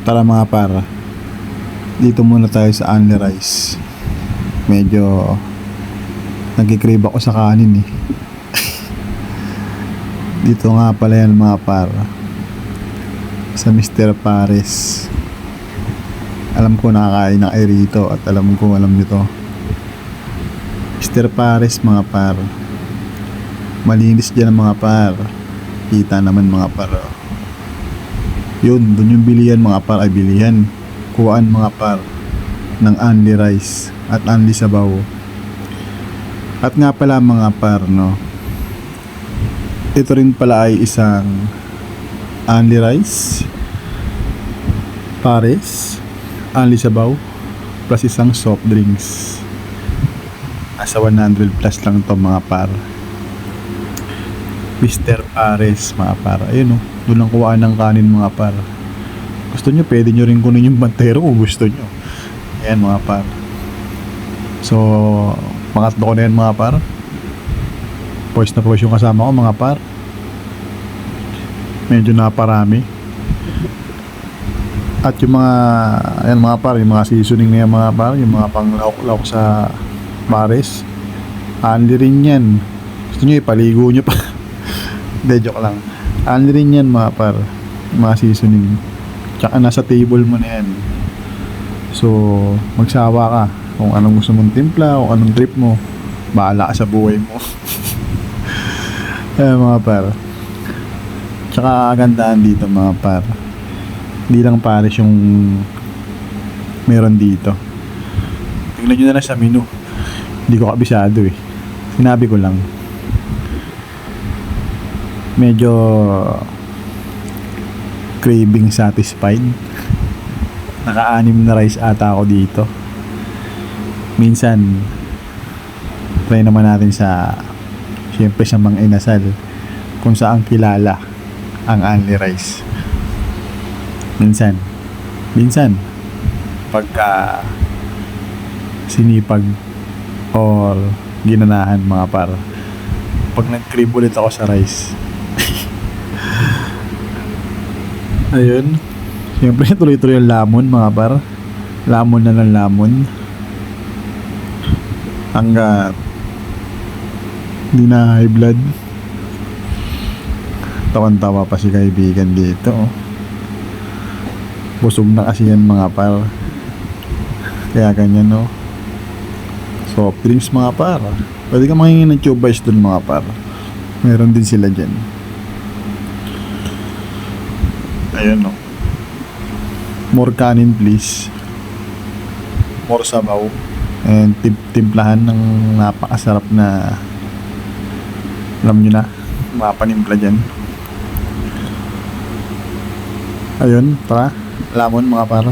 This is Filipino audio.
Tara mga para, dito muna tayo sa Only Rice. Medyo nagkikrave ako sa kanin eh. Dito nga pala yan mga para, sa Mr. Pares. Alam ko nakakain na kayo rito at alam nyo to. Mr. Pares mga par, malinis dyan mga par. Kita naman mga par. Yun, dun yung bilihan mga par, ay bilihan, kuhaan mga par ng Only Rice at Only Sabaw. At nga pala mga par, no, ito rin pala ay isang Only Rice, Pares, Only Sabaw, plus isang soft drinks. Nasa 100 plus lang to mga par. Mr. Pares mga par, ayun o, doon ang kuhaan ng kanin mga par. Gusto nyo, pwede nyo rin kunin yung bantero kung gusto nyo. Ayan mga par. So, pangatlo ko na yan mga par. Poise na poise yung kasama ko mga par. Medyo naparami. At yung mga, ayan mga par, yung mga seasoning na yan mga par, yung mga pang-lauk-lauk sa Pares, Only rin yan. Gusto nyo, ipaligo nyo pa. Hindi, joke lang. Only rin yan mga par, mga seasoning. Tsaka nasa table mo na yan. So, magsawa ka kung anong gusto mong timpla, kung anong trip mo. Bahala ka sa buhay mo. Ayan mga par. Tsaka agandaan dito mga par, hindi lang Pares yung meron dito. Tingnan nyo na lang sa menu. Hindi ko kabisado eh. Sinabi ko lang. Medyo craving satisfied. Naka-anim na rice ata ako dito. Minsan try naman natin sa, siyempre sa Mang Inasal, kung saan kilala ang Only Rice. Minsan pagka sinipag or ginanahan mga par, pag nag-crave ulit ako sa rice. Ayun, siyempre tuloy-tuloy yung lamon mga par. Lamon na ng lamon hanggat hindi na high blood. Tawan-tawa pa si kaibigan dito. Busog na kasi yan mga par, kaya ganyan no. Soft drinks mga par, pwede ka mangingin ng Chubais dun mga par, meron din sila dyan. Ayun no, more kanin please, more sabaw, and timplahan ng napakasarap na, alam nyo na, mga panimpla dyan. Ayun, tara, lamon mga par.